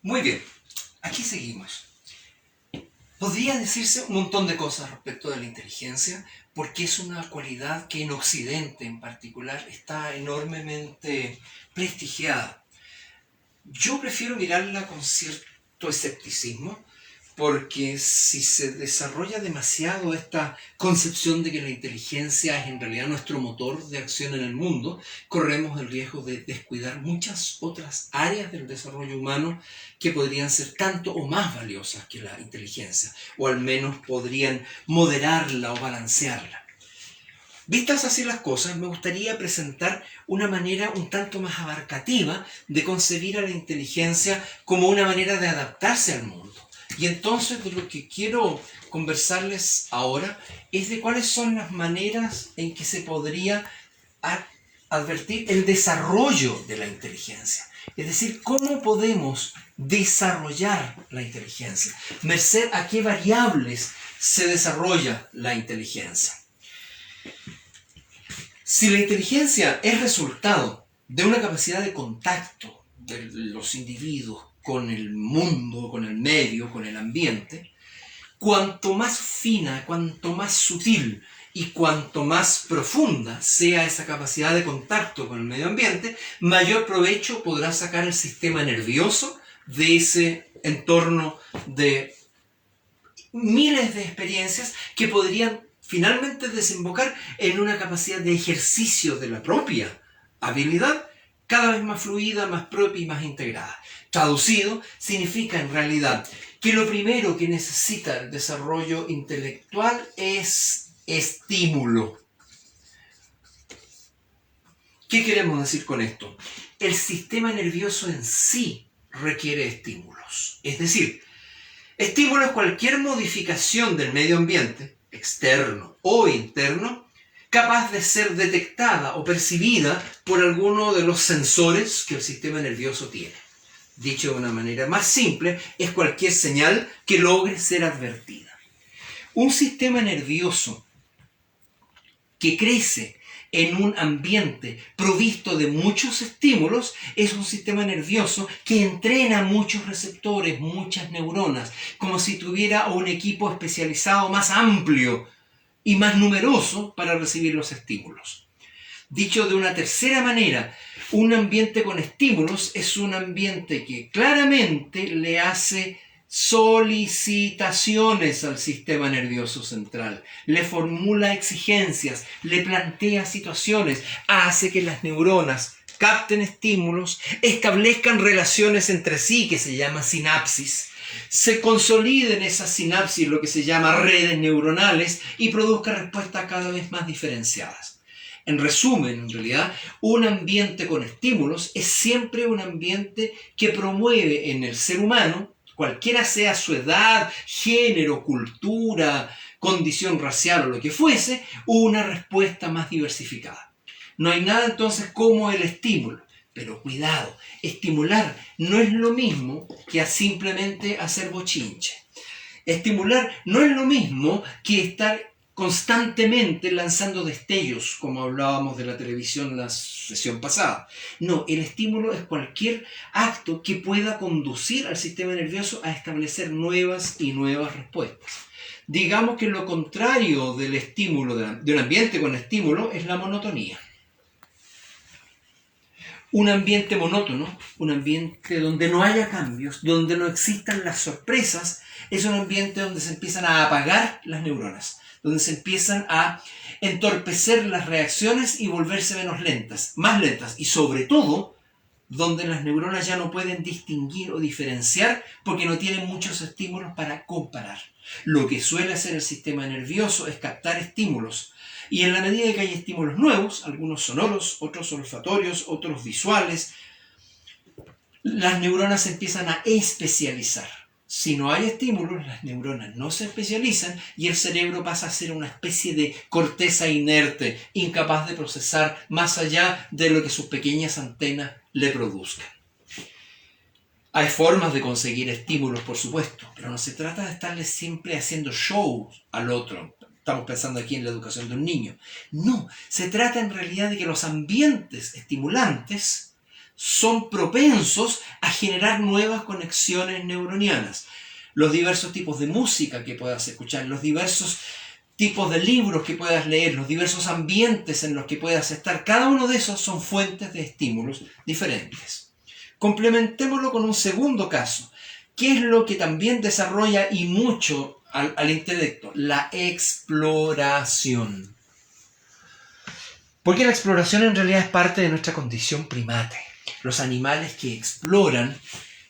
Muy bien, aquí seguimos. Podría decirse un montón de cosas respecto de la inteligencia, porque es una cualidad que en Occidente en particular está enormemente prestigiada. Yo prefiero mirarla con cierto escepticismo, porque si se desarrolla demasiado esta concepción de que la inteligencia es en realidad nuestro motor de acción en el mundo, corremos el riesgo de descuidar muchas otras áreas del desarrollo humano que podrían ser tanto o más valiosas que la inteligencia, o al menos podrían moderarla o balancearla. Vistas así las cosas, me gustaría presentar una manera un tanto más abarcativa de concebir a la inteligencia como una manera de adaptarse al mundo. Y entonces de lo que quiero conversarles ahora es de cuáles son las maneras en que se podría advertir el desarrollo de la inteligencia. Es decir, cómo podemos desarrollar la inteligencia, merced a qué variables se desarrolla la inteligencia. Si la inteligencia es resultado de una capacidad de contacto de los individuos con el mundo, con el medio, con el ambiente, cuanto más fina, cuanto más sutil y cuanto más profunda sea esa capacidad de contacto con el medio ambiente, mayor provecho podrá sacar el sistema nervioso de ese entorno de miles de experiencias que podrían finalmente desembocar en una capacidad de ejercicio de la propia habilidad cada vez más fluida, más propia y más integrada. Traducido, significa en realidad que lo primero que necesita el desarrollo intelectual es estímulo. ¿Qué queremos decir con esto? El sistema nervioso en sí requiere estímulos. Es decir, estímulo es cualquier modificación del medio ambiente, externo o interno, capaz de ser detectada o percibida por alguno de los sensores que el sistema nervioso tiene. Dicho de una manera más simple, es cualquier señal que logre ser advertida. Un sistema nervioso que crece en un ambiente provisto de muchos estímulos es un sistema nervioso que entrena muchos receptores, muchas neuronas, como si tuviera un equipo especializado más amplio y más numeroso para recibir los estímulos. Dicho de una tercera manera, un ambiente con estímulos es un ambiente que claramente le hace solicitaciones al sistema nervioso central, le formula exigencias, le plantea situaciones, hace que las neuronas capten estímulos, establezcan relaciones entre sí que se llama sinapsis, se consoliden esas sinapsis, lo que se llama redes neuronales, y produzca respuestas cada vez más diferenciadas. En resumen, en realidad, un ambiente con estímulos es siempre un ambiente que promueve en el ser humano, cualquiera sea su edad, género, cultura, condición racial o lo que fuese, una respuesta más diversificada. No hay nada entonces como el estímulo. Pero cuidado, estimular no es lo mismo que simplemente hacer bochinche. Estimular no es lo mismo que estar constantemente lanzando destellos, como hablábamos de la televisión en la sesión pasada. No, el estímulo es cualquier acto que pueda conducir al sistema nervioso a establecer nuevas y nuevas respuestas. Digamos que lo contrario del estímulo, de un ambiente con estímulo, es la monotonía. Un ambiente monótono, un ambiente donde no haya cambios, donde no existan las sorpresas, es un ambiente donde se empiezan a apagar las neuronas, donde se empiezan a entorpecer las reacciones y volverse menos lentas, más lentas, y sobre todo, donde las neuronas ya no pueden distinguir o diferenciar porque no tienen muchos estímulos para comparar. Lo que suele hacer el sistema nervioso es captar estímulos. Y en la medida que hay estímulos nuevos, algunos sonoros, otros olfatorios, otros visuales, las neuronas se empiezan a especializar. Si no hay estímulos, las neuronas no se especializan y el cerebro pasa a ser una especie de corteza inerte, incapaz de procesar más allá de lo que sus pequeñas antenas le produzcan. Hay formas de conseguir estímulos, por supuesto, pero no se trata de estarle siempre haciendo shows al otro. Estamos pensando aquí en la educación de un niño. No, se trata en realidad de que los ambientes estimulantes son propensos a generar nuevas conexiones neuronianas. Los diversos tipos de música que puedas escuchar, los diversos tipos de libros que puedas leer, los diversos ambientes en los que puedas estar, cada uno de esos son fuentes de estímulos diferentes. Complementémoslo con un segundo caso. ¿Qué es lo que también desarrolla y mucho al intelecto? La exploración. Porque la exploración en realidad es parte de nuestra condición primate. Los animales que exploran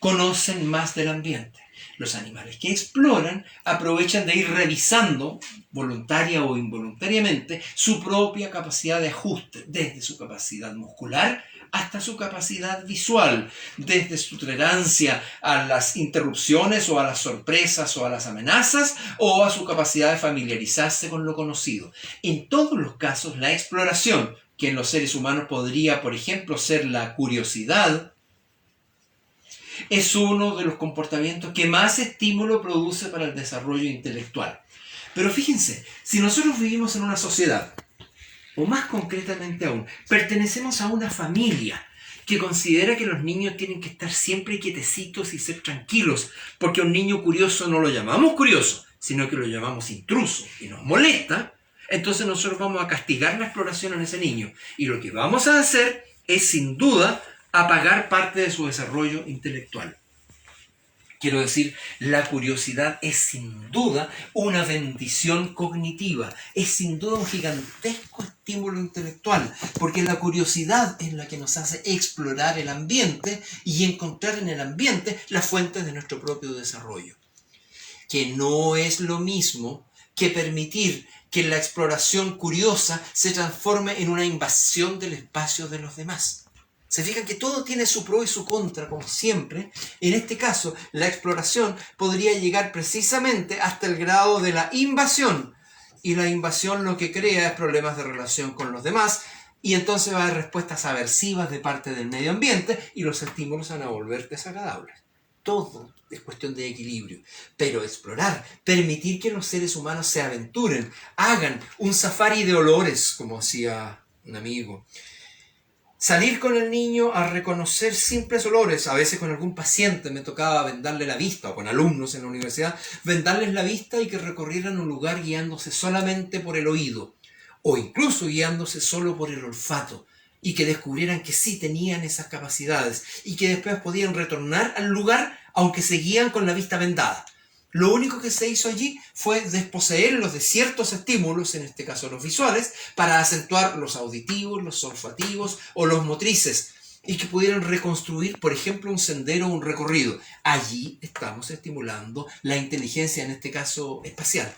conocen más del ambiente. Los animales que exploran aprovechan de ir revisando, voluntaria o involuntariamente, su propia capacidad de ajuste, desde su capacidad muscular hasta su capacidad visual, desde su tolerancia a las interrupciones o a las sorpresas o a las amenazas, o a su capacidad de familiarizarse con lo conocido. En todos los casos, la exploración, que en los seres humanos podría, por ejemplo, ser la curiosidad, es uno de los comportamientos que más estímulo produce para el desarrollo intelectual. Pero fíjense, si nosotros vivimos en una sociedad, o más concretamente aún, pertenecemos a una familia que considera que los niños tienen que estar siempre quietecitos y ser tranquilos, porque a un niño curioso no lo llamamos curioso, sino que lo llamamos intruso y nos molesta, entonces nosotros vamos a castigar la exploración en ese niño. Y lo que vamos a hacer es, sin duda, apagar parte de su desarrollo intelectual. Quiero decir, la curiosidad es sin duda una bendición cognitiva, es sin duda un gigantesco estímulo intelectual, porque la curiosidad es la que nos hace explorar el ambiente y encontrar en el ambiente las fuentes de nuestro propio desarrollo. Que no es lo mismo que permitir que la exploración curiosa se transforme en una invasión del espacio de los demás. Se fijan que todo tiene su pro y su contra, como siempre. En este caso, la exploración podría llegar precisamente hasta el grado de la invasión. Y la invasión lo que crea es problemas de relación con los demás. Y entonces va a haber respuestas aversivas de parte del medio ambiente y los estímulos van a volver desagradables. Todo es cuestión de equilibrio. Pero explorar, permitir que los seres humanos se aventuren, hagan un safari de olores, como hacía un amigo. Salir con el niño a reconocer simples olores, a veces con algún paciente me tocaba vendarle la vista, o con alumnos en la universidad, vendarles la vista y que recorrieran un lugar guiándose solamente por el oído, o incluso guiándose solo por el olfato, y que descubrieran que sí tenían esas capacidades, y que después podían retornar al lugar aunque seguían con la vista vendada. Lo único que se hizo allí fue desposeerlos de ciertos estímulos, en este caso los visuales, para acentuar los auditivos, los olfativos o los motrices, y que pudieran reconstruir, por ejemplo, un sendero o un recorrido. Allí estamos estimulando la inteligencia, en este caso espacial.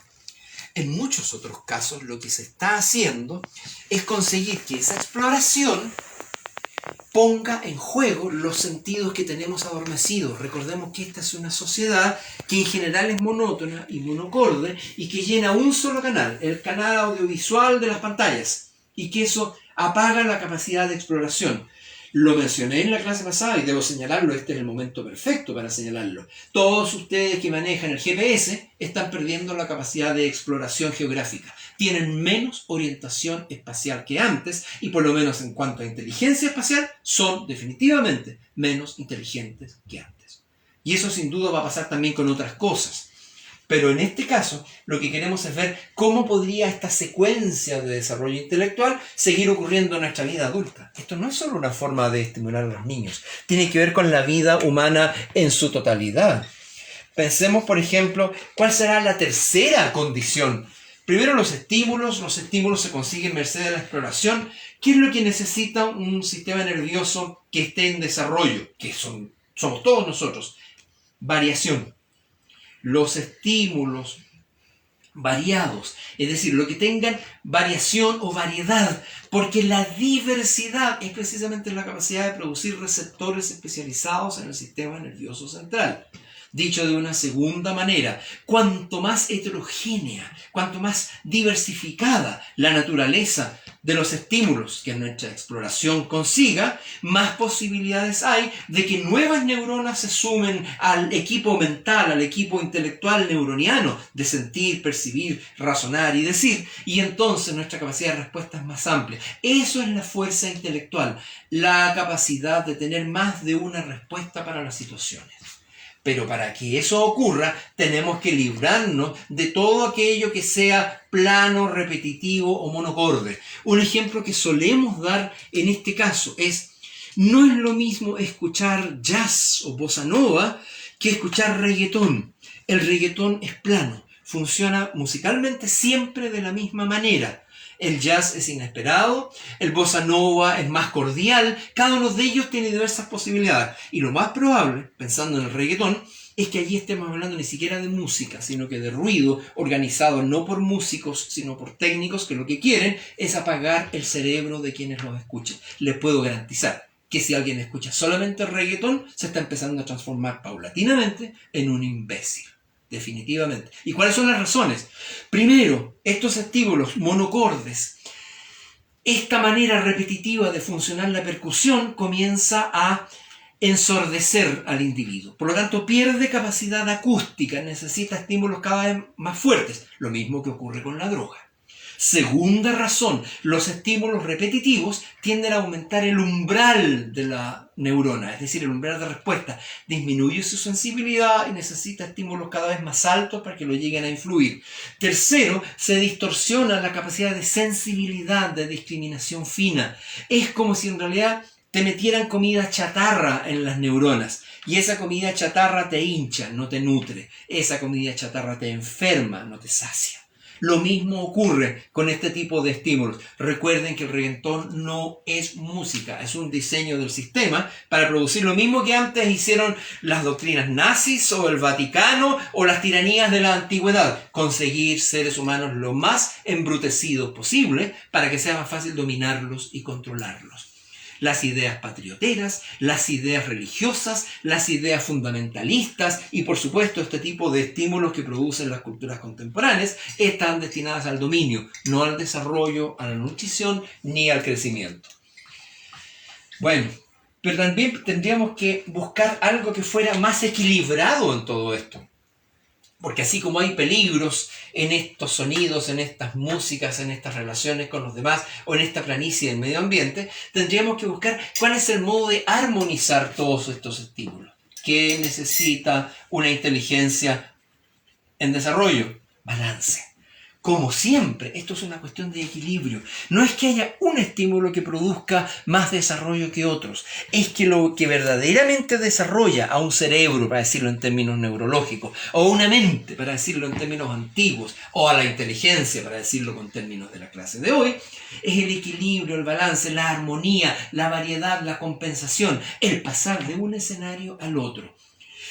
En muchos otros casos lo que se está haciendo es conseguir que esa exploración ponga en juego los sentidos que tenemos adormecidos. Recordemos que esta es una sociedad que en general es monótona y monocorde y que llena un solo canal, el canal audiovisual de las pantallas, y que eso apaga la capacidad de exploración. Lo mencioné en la clase pasada y debo señalarlo, este es el momento perfecto para señalarlo. Todos ustedes que manejan el GPS están perdiendo la capacidad de exploración geográfica. Tienen menos orientación espacial que antes y por lo menos en cuanto a inteligencia espacial son definitivamente menos inteligentes que antes. Y eso sin duda va a pasar también con otras cosas. Pero en este caso, lo que queremos es ver cómo podría esta secuencia de desarrollo intelectual seguir ocurriendo en nuestra vida adulta. Esto no es solo una forma de estimular a los niños, tiene que ver con la vida humana en su totalidad. Pensemos, por ejemplo, cuál será la tercera condición. Primero, los estímulos se consiguen merced a la exploración. ¿Qué es lo que necesita un sistema nervioso que esté en desarrollo? Que somos todos nosotros. Variación. Los estímulos variados, es decir, lo que tengan variación o variedad, porque la diversidad es precisamente la capacidad de producir receptores especializados en el sistema nervioso central. Dicho de una segunda manera, cuanto más heterogénea, cuanto más diversificada la naturaleza de los estímulos que nuestra exploración consiga, más posibilidades hay de que nuevas neuronas se sumen al equipo mental, al equipo intelectual neuroniano de sentir, percibir, razonar y decir, y entonces nuestra capacidad de respuesta es más amplia. Eso es la fuerza intelectual, la capacidad de tener más de una respuesta para las situaciones. Pero para que eso ocurra, tenemos que librarnos de todo aquello que sea plano, repetitivo o monocorde. Un ejemplo que solemos dar en este caso es, no es lo mismo escuchar jazz o bossa nova que escuchar reggaetón. El reggaetón es plano, funciona musicalmente siempre de la misma manera. El jazz es inesperado, el bossa nova es más cordial, cada uno de ellos tiene diversas posibilidades. Y lo más probable, pensando en el reggaetón, es que allí estemos hablando ni siquiera de música, sino que de ruido organizado no por músicos, sino por técnicos que lo que quieren es apagar el cerebro de quienes los escuchan. Les puedo garantizar que si alguien escucha solamente reggaetón, se está empezando a transformar paulatinamente en un imbécil. Definitivamente. ¿Y cuáles son las razones? Primero, estos estímulos monocordes, esta manera repetitiva de funcionar la percusión comienza a ensordecer al individuo. Por lo tanto, pierde capacidad acústica, necesita estímulos cada vez más fuertes. Lo mismo que ocurre con la droga. Segunda razón, los estímulos repetitivos tienden a aumentar el umbral de la neurona, es decir, el umbral de respuesta. Disminuye su sensibilidad y necesita estímulos cada vez más altos para que lo lleguen a influir. Tercero, se distorsiona la capacidad de sensibilidad, de discriminación fina. Es como si en realidad te metieran comida chatarra en las neuronas. Y esa comida chatarra te hincha, no te nutre. Esa comida chatarra te enferma, no te sacia. Lo mismo ocurre con este tipo de estímulos. Recuerden que el reggaetón no es música, es un diseño del sistema para producir lo mismo que antes hicieron las doctrinas nazis o el Vaticano o las tiranías de la antigüedad. Conseguir seres humanos lo más embrutecidos posible para que sea más fácil dominarlos y controlarlos. Las ideas patrioteras, las ideas religiosas, las ideas fundamentalistas y por supuesto este tipo de estímulos que producen las culturas contemporáneas están destinadas al dominio, no al desarrollo, a la nutrición ni al crecimiento. Bueno, pero también tendríamos que buscar algo que fuera más equilibrado en todo esto. Porque así como hay peligros en estos sonidos, en estas músicas, en estas relaciones con los demás o en esta planicie del medio ambiente, tendríamos que buscar cuál es el modo de armonizar todos estos estímulos. ¿Qué necesita una inteligencia en desarrollo? Balance. Como siempre, esto es una cuestión de equilibrio. No es que haya un estímulo que produzca más desarrollo que otros. Es que lo que verdaderamente desarrolla a un cerebro, para decirlo en términos neurológicos, o una mente, para decirlo en términos antiguos, o a la inteligencia, para decirlo con términos de la clase de hoy, es el equilibrio, el balance, la armonía, la variedad, la compensación, el pasar de un escenario al otro.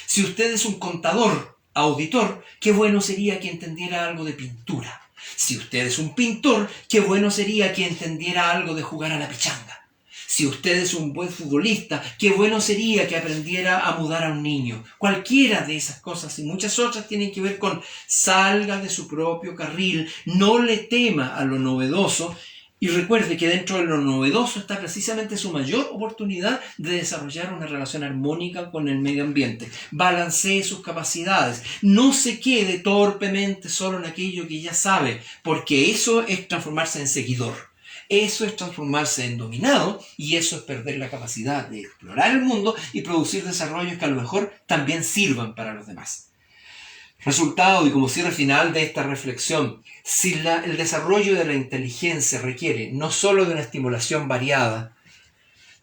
Si usted es un contador, auditor, qué bueno sería que entendiera algo de pintura. Si usted es un pintor, qué bueno sería que entendiera algo de jugar a la pichanga. Si usted es un buen futbolista, qué bueno sería que aprendiera a mudar a un niño. Cualquiera de esas cosas y muchas otras tienen que ver con salga de su propio carril, no le tema a lo novedoso. Y recuerde que dentro de lo novedoso está precisamente su mayor oportunidad de desarrollar una relación armónica con el medio ambiente. Balancee sus capacidades. No se quede torpemente solo en aquello que ya sabe, porque eso es transformarse en seguidor. Eso es transformarse en dominado y eso es perder la capacidad de explorar el mundo y producir desarrollos que a lo mejor también sirvan para los demás. Resultado y como cierre final de esta reflexión, si el desarrollo de la inteligencia requiere no solo de una estimulación variada,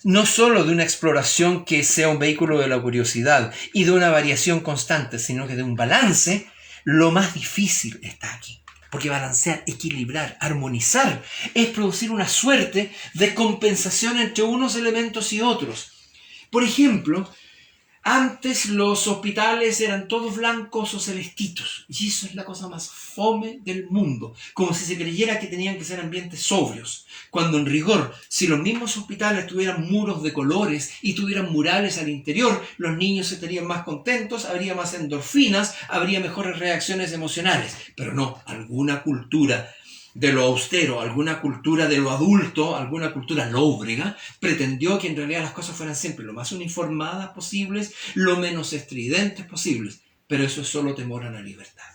no solo de una exploración que sea un vehículo de la curiosidad y de una variación constante, sino que de un balance, lo más difícil está aquí. Porque balancear, equilibrar, armonizar, es producir una suerte de compensación entre unos elementos y otros. Por ejemplo, Antes los hospitales eran todos blancos o celestitos, y eso es la cosa más fome del mundo, como si se creyera que tenían que ser ambientes sobrios, cuando en rigor, si los mismos hospitales tuvieran muros de colores y tuvieran murales al interior, los niños estarían más contentos, habría más endorfinas, habría mejores reacciones emocionales, pero no, alguna cultura de lo austero, alguna cultura de lo adulto, alguna cultura lóbrega, pretendió que en realidad las cosas fueran siempre lo más uniformadas posibles, lo menos estridentes posibles. Pero eso es solo temor a la libertad.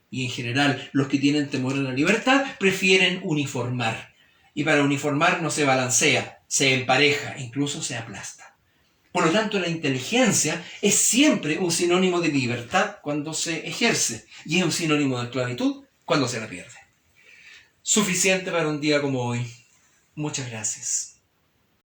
Y en general, los que tienen temor a la libertad prefieren uniformar. Y para uniformar no se balancea, se empareja, incluso se aplasta. Por lo tanto, la inteligencia es siempre un sinónimo de libertad cuando se ejerce, y es un sinónimo de esclavitud cuando se la pierde. Suficiente para un día como hoy. Muchas gracias.